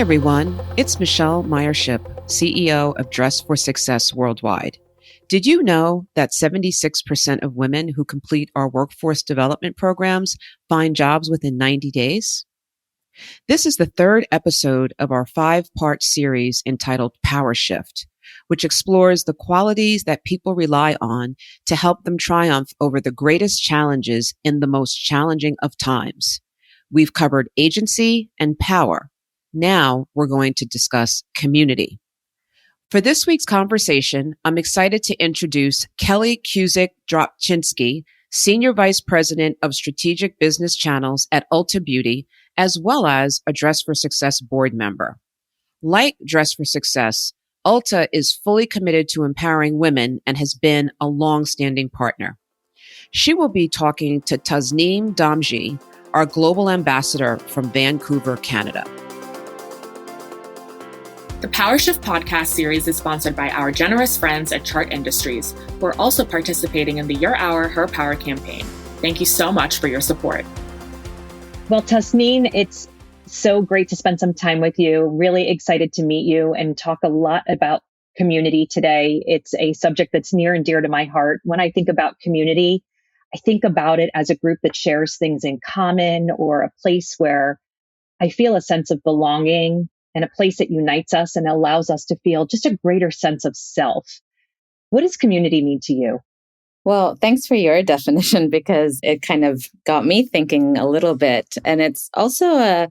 everyone. It's Michelle Meyership, CEO of Dress for Success Worldwide. Did you know that 76% of women who complete our workforce development programs find jobs within 90 days? This is the third episode of our 5-part series entitled Power Shift, which explores the qualities that people rely on to help them triumph over the greatest challenges in the most challenging of times. We've covered agency and power. Now we're going to discuss community. For this week's conversation, I'm excited to introduce Kelly Cusick-Dropchinski, Senior Vice President of Strategic Business Channels at Ulta Beauty, as well as a Dress for Success board member. Like Dress for Success, Ulta is fully committed to empowering women and has been a long-standing partner. She will be talking to Tasneem Damji, our Global Ambassador from Vancouver, Canada. The Power Shift podcast series is sponsored by our generous friends at Chart Industries, who are also participating in the Your Hour, Her Power campaign. Thank you so much for your support. Well, Tasneem, it's so great to spend some time with you. Really excited to meet you and talk a lot about community today. It's a subject that's near and dear to my heart. When I think about community, I think about it as a group that shares things in common or a place where I feel a sense of belonging and a place that unites us and allows us to feel just a greater sense of self. What does community mean to you? Well, thanks for your definition because it kind of got me thinking a little bit. And it's also a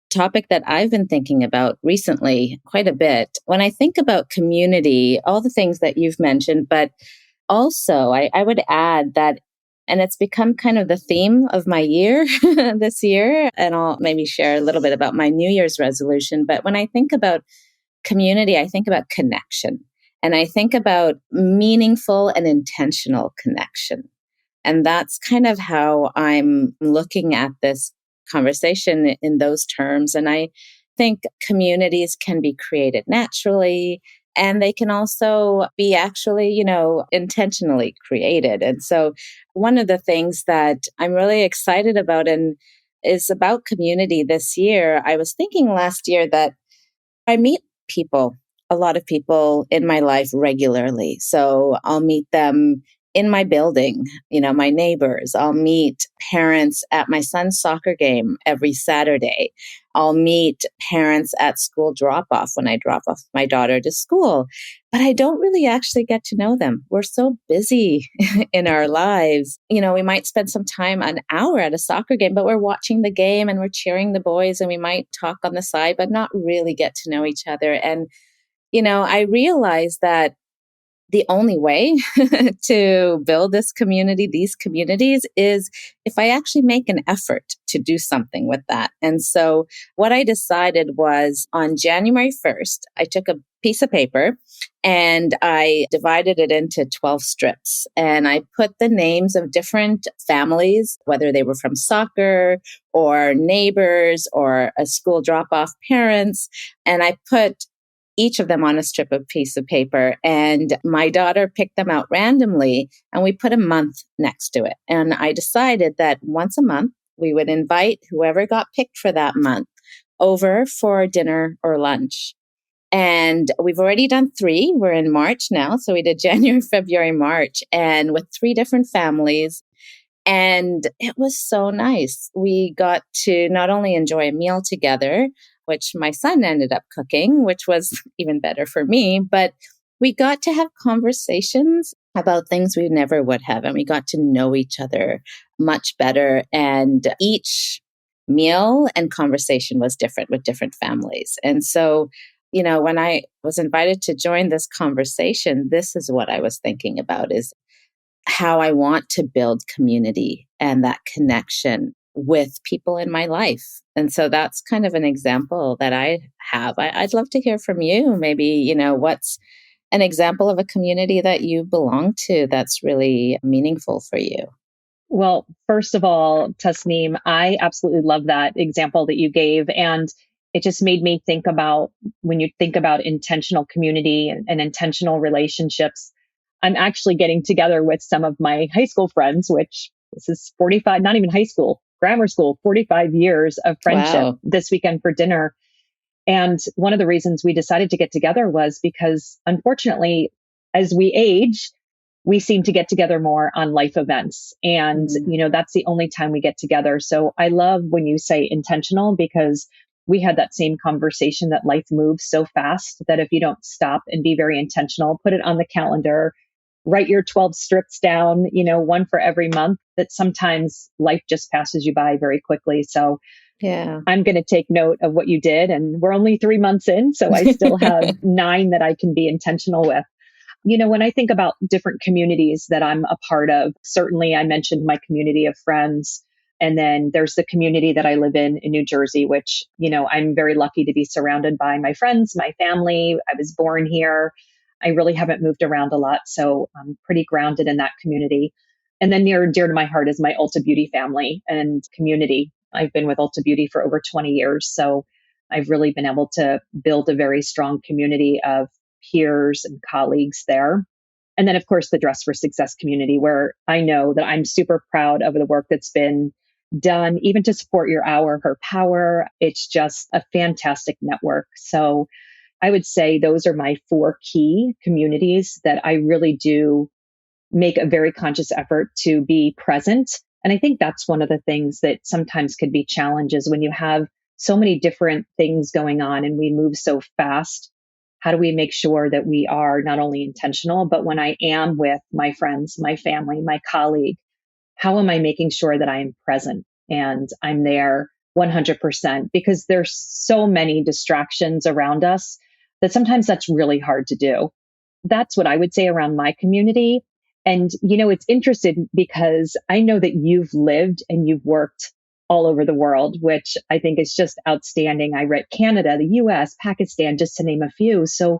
topic that I've been thinking about recently quite a bit. When I think about community, all the things that you've mentioned, but also I would add that, and it's become kind of the theme of my year this year, and I'll maybe share a little bit about my New Year's resolution. But when I think about community, I think about connection. And I think about meaningful and intentional connection. And that's kind of how I'm looking at this conversation in those terms. And I think communities can be created naturally, and they can also be actually, intentionally created. And so one of the things that I'm really excited about and is about community this year, I was thinking last year that I meet people, a lot of people in my life regularly. So I'll meet them in my building, my neighbors. I'll meet parents at my son's soccer game every Saturday. I'll meet parents at school drop-off when I drop off my daughter to school. But I don't really actually get to know them. We're so busy in our lives. We might spend some time, an hour at a soccer game, but we're watching the game and we're cheering the boys and we might talk on the side, but not really get to know each other. And I realized that the only way to build these communities is if I actually make an effort to do something with that. And so what I decided was on January 1st, I took a piece of paper and I divided it into 12 strips. And I put the names of different families, whether they were from soccer or neighbors or a school drop-off parents. And I put each of them on a strip of piece of paper. And my daughter picked them out randomly and we put a month next to it. And I decided that once a month, we would invite whoever got picked for that month over for dinner or lunch. And we've already done 3. We're in March now. So we did January, February, March, and with 3 different families. And it was so nice. We got to not only enjoy a meal together, which my son ended up cooking, which was even better for me, but we got to have conversations about things we never would have. And we got to know each other much better. And each meal and conversation was different with different families. And so, when I was invited to join this conversation, this is what I was thinking about is how I want to build community and that connection with people in my life. And so that's kind of an example that I have. I'd love to hear from you. Maybe, what's an example of a community that you belong to that's really meaningful for you? Well, first of all, Tasneem, I absolutely love that example that you gave. And it just made me think about when you think about intentional community and intentional relationships. I'm actually getting together with some of my high school friends, which this is 45, not even high school, grammar school, 45 years of friendship this weekend for dinner. And one of the reasons we decided to get together was because, unfortunately, as we age, we seem to get together more on life events. And, that's the only time we get together. So I love when you say intentional, because we had that same conversation that life moves so fast that if you don't stop and be very intentional, put it on the calendar, write your 12 strips down, one for every month, that sometimes life just passes you by very quickly. So yeah, I'm going to take note of what you did. And we're only 3 months in, so I still have 9 that I can be intentional with. When I think about different communities that I'm a part of, certainly I mentioned my community of friends. And then there's the community that I live in New Jersey, which, I'm very lucky to be surrounded by my friends, my family. I was born here. I really haven't moved around a lot, so I'm pretty grounded in that community. And then near and dear to my heart is my Ulta Beauty family and community. I've been with Ulta Beauty for over 20 years. So I've really been able to build a very strong community of peers and colleagues there. And then, of course, the Dress for Success community, where I know that I'm super proud of the work that's been done, even to support Your Hour, Her Power. It's just a fantastic network. So I would say those are my 4 key communities that I really do make a very conscious effort to be present. And I think that's one of the things that sometimes could be challenges when you have so many different things going on and we move so fast. How do we make sure that we are not only intentional, but when I am with my friends, my family, my colleague, how am I making sure that I am present and I'm there 100%? Because there's so many distractions around us that sometimes that's really hard to do. That's what I would say around my community. And, it's interesting because I know that you've lived and you've worked all over the world, which I think is just outstanding. I read Canada, the US, Pakistan, just to name a few. So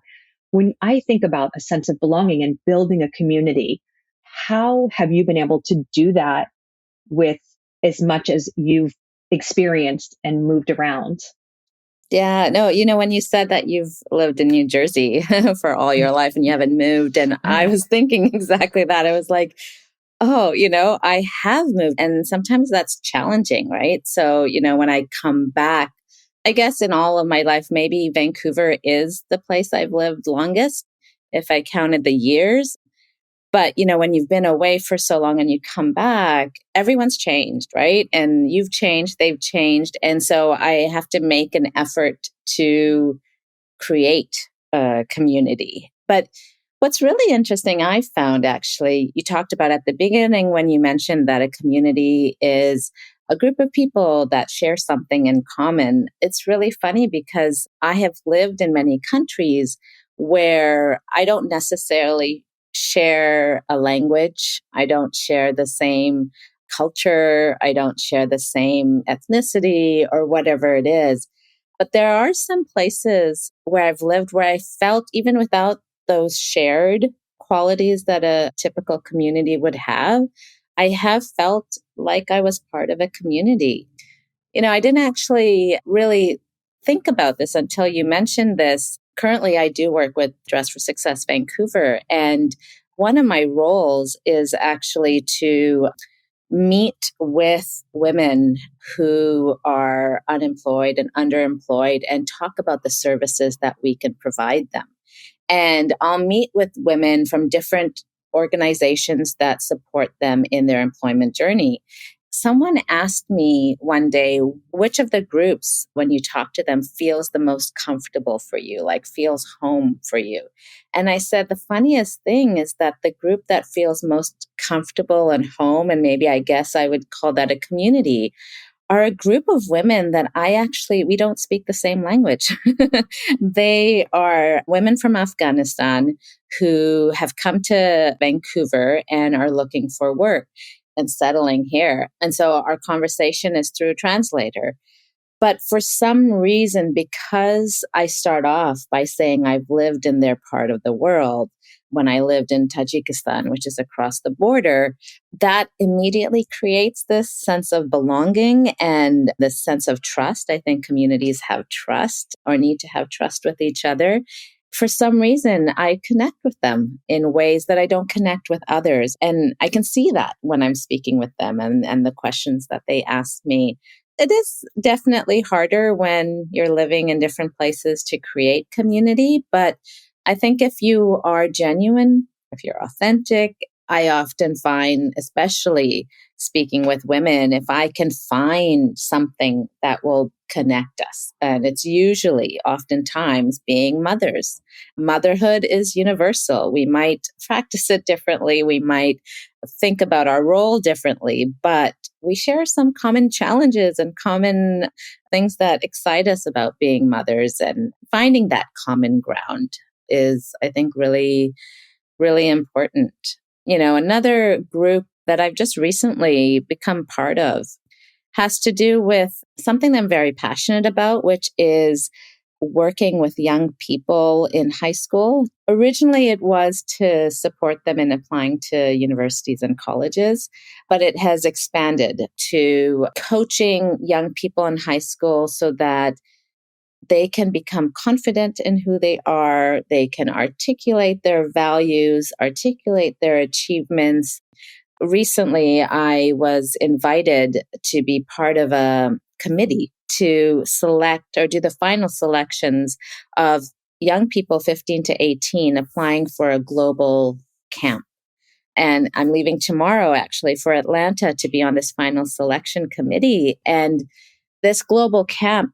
when I think about a sense of belonging and building a community, how have you been able to do that with as much as you've experienced and moved around? Yeah, no, when you said that you've lived in New Jersey for all your life and you haven't moved, and I was thinking exactly that. I was like, oh, I have moved, and sometimes that's challenging, right? So, when I come back, I guess in all of my life, maybe Vancouver is the place I've lived longest, if I counted the years. But, when you've been away for so long and you come back, everyone's changed, right? And you've changed, they've changed. And so I have to make an effort to create a community. But what's really interesting, I found actually, you talked about at the beginning when you mentioned that a community is a group of people that share something in common. It's really funny because I have lived in many countries where I don't necessarily share a language. I don't share the same culture. I don't share the same ethnicity or whatever it is. But there are some places where I've lived where I felt, even without those shared qualities that a typical community would have, I have felt like I was part of a community. I didn't actually really think about this until you mentioned this. Currently, I do work with Dress for Success Vancouver, and one of my roles is actually to meet with women who are unemployed and underemployed and talk about the services that we can provide them. And I'll meet with women from different organizations that support them in their employment journey. Someone asked me one day, which of the groups, when you talk to them, feels the most comfortable for you, like feels home for you? And I said, the funniest thing is that the group that feels most comfortable and home, and maybe I guess I would call that a community, are a group of women that we don't speak the same language. They are women from Afghanistan who have come to Vancouver and are looking for work and settling here. And so our conversation is through a translator. But for some reason, because I start off by saying I've lived in their part of the world, when I lived in Tajikistan, which is across the border, that immediately creates this sense of belonging and this sense of trust. I think communities have trust or need to have trust with each other. For some reason, I connect with them in ways that I don't connect with others. And I can see that when I'm speaking with them and the questions that they ask me. It is definitely harder when you're living in different places to create community. But I think if you are genuine, if you're authentic, I often find, especially speaking with women, if I can find something that will connect us, and it's usually oftentimes being mothers. Motherhood is universal. We might practice it differently. We might think about our role differently, but we share some common challenges and common things that excite us about being mothers, and finding that common ground is, I think, really, really important. Another group that I've just recently become part of has to do with something that I'm very passionate about, which is working with young people in high school. Originally, it was to support them in applying to universities and colleges, but it has expanded to coaching young people in high school so that they can become confident in who they are. They can articulate their values, articulate their achievements. Recently, I was invited to be part of a committee to select or do the final selections of young people 15 to 18 applying for a global camp. And I'm leaving tomorrow actually for Atlanta to be on this final selection committee. And this global camp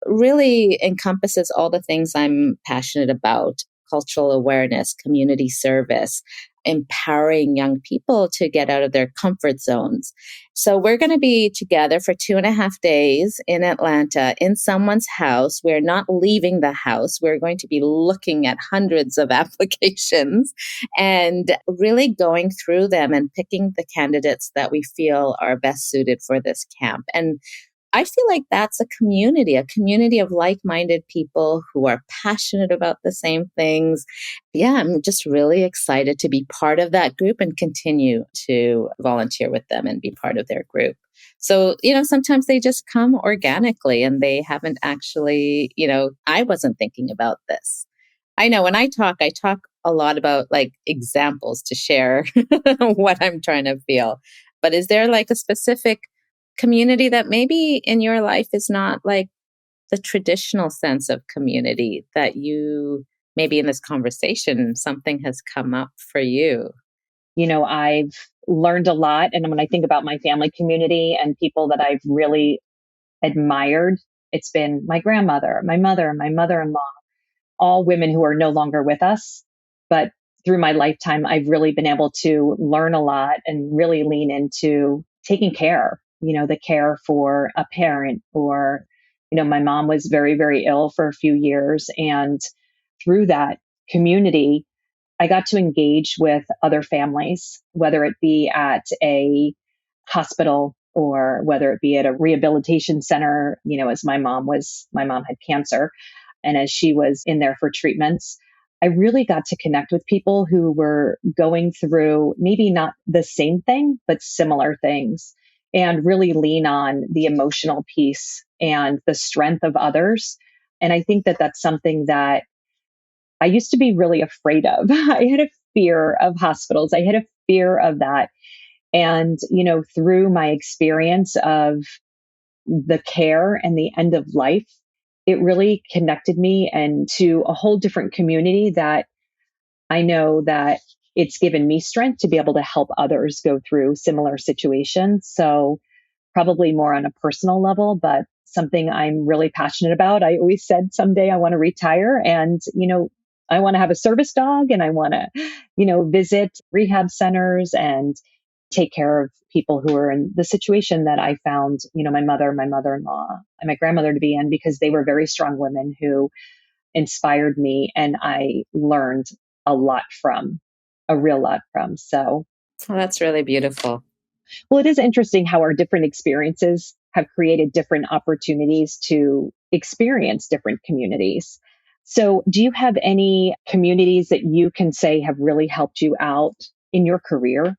really encompasses all the things I'm passionate about: cultural awareness, community service, empowering young people to get out of their comfort zones. So we're going to be together for 2.5 days in Atlanta in someone's house. We're not leaving the house. We're going to be looking at hundreds of applications and really going through them and picking the candidates that we feel are best suited for this camp. And I feel like that's a community of like-minded people who are passionate about the same things. Yeah, I'm just really excited to be part of that group and continue to volunteer with them and be part of their group. So, sometimes they just come organically and they haven't actually, I wasn't thinking about this. I know when I talk a lot about like examples to share what I'm trying to feel. But is there like a specific community that maybe in your life is not like the traditional sense of community that you, maybe in this conversation, something has come up for you? I've learned a lot. And when I think about my family community and people that I've really admired, it's been my grandmother, my mother, my mother-in-law, all women who are no longer with us. But through my lifetime, I've really been able to learn a lot and really lean into taking care, the care for a parent, or, my mom was very, very ill for a few years. And through that community, I got to engage with other families, whether it be at a hospital or whether it be at a rehabilitation center, as my mom had cancer. And as she was in there for treatments, I really got to connect with people who were going through maybe not the same thing, but similar things, and really lean on the emotional piece and the strength of others. And I think that that's something that I used to be really afraid of. I had a fear of hospitals. I had a fear of that. And, through my experience of the care and the end of life, it really connected me and to a whole different community that I know that it's given me strength to be able to help others go through similar situations. So probably more on a personal level, but something I'm really passionate about. I always said someday I want to retire and, I want to have a service dog and I want to, visit rehab centers and take care of people who are in the situation that I found, my mother, my mother-in-law, and my grandmother to be in, because they were very strong women who inspired me and I learned a real lot from. So, Oh, that's really beautiful. well, it is interesting how our different experiences have created different opportunities to experience different communities. So, do you have any communities that you can say have really helped you out in your career?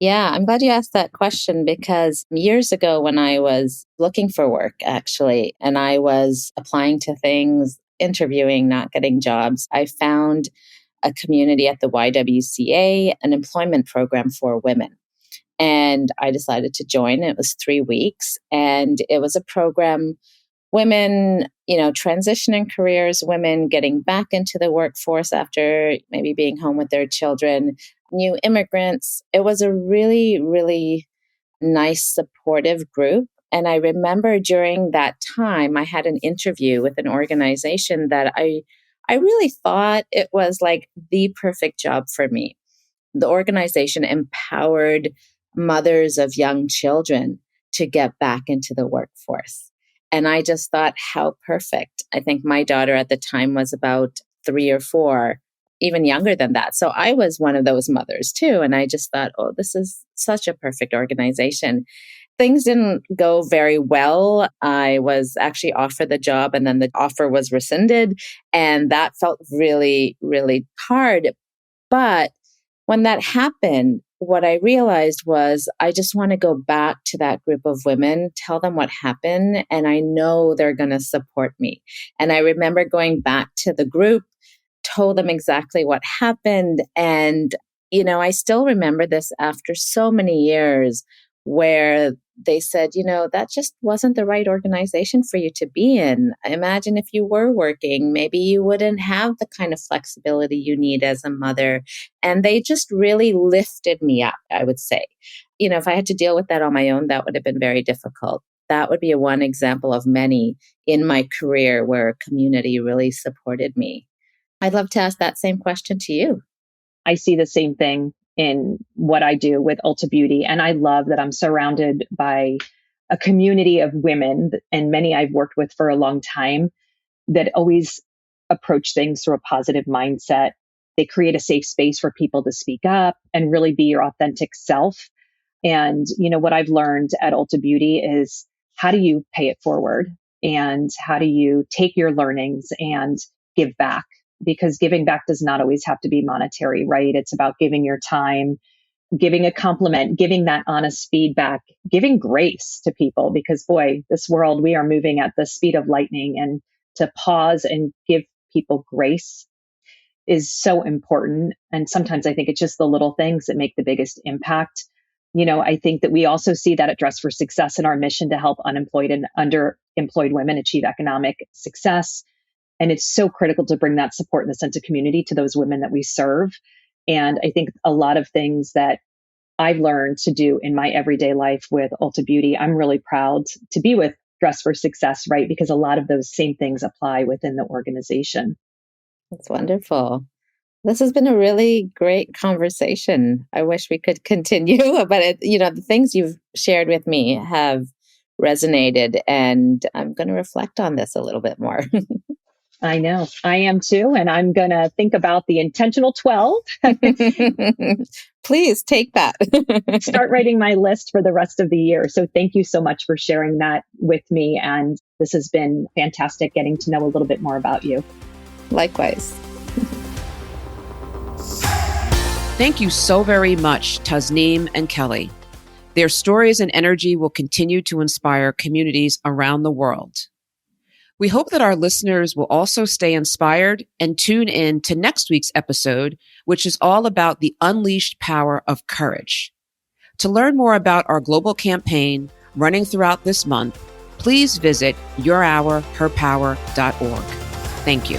Yeah, I'm glad you asked that question, because years ago when I was looking for work, actually, and I was applying to things, interviewing, not getting jobs, I found a community at the YWCA, an employment program for women. And I decided to join. It was 3 weeks, and it was a program, women, transitioning careers, women getting back into the workforce after maybe being home with their children, new immigrants. It was a really, really nice, supportive group. And I remember during that time, I had an interview with an organization that I really thought it was like the perfect job for me. The organization empowered mothers of young children to get back into the workforce. And I just thought, how perfect. I think my daughter at the time was about 3 or 4, even younger than that. So I was one of those mothers too. And I just thought, oh, this is such a perfect organization. Things didn't go very well. I was actually offered the job, and then the offer was rescinded. And that felt really, really hard. But when that happened, what I realized was I just want to go back to that group of women, tell them what happened, and I know they're going to support me. And I remember going back to the group, told them exactly what happened. And, I still remember this after so many years, where they said, that just wasn't the right organization for you to be in. Imagine if you were working, maybe you wouldn't have the kind of flexibility you need as a mother. And they just really lifted me up, I would say. If I had to deal with that on my own, that would have been very difficult. That would be one example of many in my career where a community really supported me. I'd love to ask that same question to you. I see the same thing in what I do with Ulta Beauty. And I love that I'm surrounded by a community of women, and many I've worked with for a long time, that always approach things through a positive mindset. They create a safe space for people to speak up and really be your authentic self. And, what I've learned at Ulta Beauty is, how do you pay it forward? And how do you take your learnings and give back? Because giving back does not always have to be monetary, right? It's about giving your time, giving a compliment, giving that honest feedback, giving grace to people. Because boy, this world, we are moving at the speed of lightning, and to pause and give people grace is so important. And sometimes I think it's just the little things that make the biggest impact. I think that we also see that at Dress for Success in our mission to help unemployed and underemployed women achieve economic success. And it's so critical to bring that support and the sense of community to those women that we serve. And I think a lot of things that I've learned to do in my everyday life with Ulta Beauty, I'm really proud to be with Dress for Success, right? Because a lot of those same things apply within the organization. That's wonderful. This has been a really great conversation. I wish we could continue, but the things you've shared with me have resonated, and I'm going to reflect on this a little bit more. I know. I am too. And I'm going to think about the intentional 12. Please take that. Start writing my list for the rest of the year. So thank you so much for sharing that with me. And this has been fantastic getting to know a little bit more about you. Likewise. Thank you so very much, Tasneem and Kelly. Their stories and energy will continue to inspire communities around the world. We hope that our listeners will also stay inspired and tune in to next week's episode, which is all about the unleashed power of courage. To learn more about our global campaign running throughout this month, please visit yourhourherpower.org. Thank you.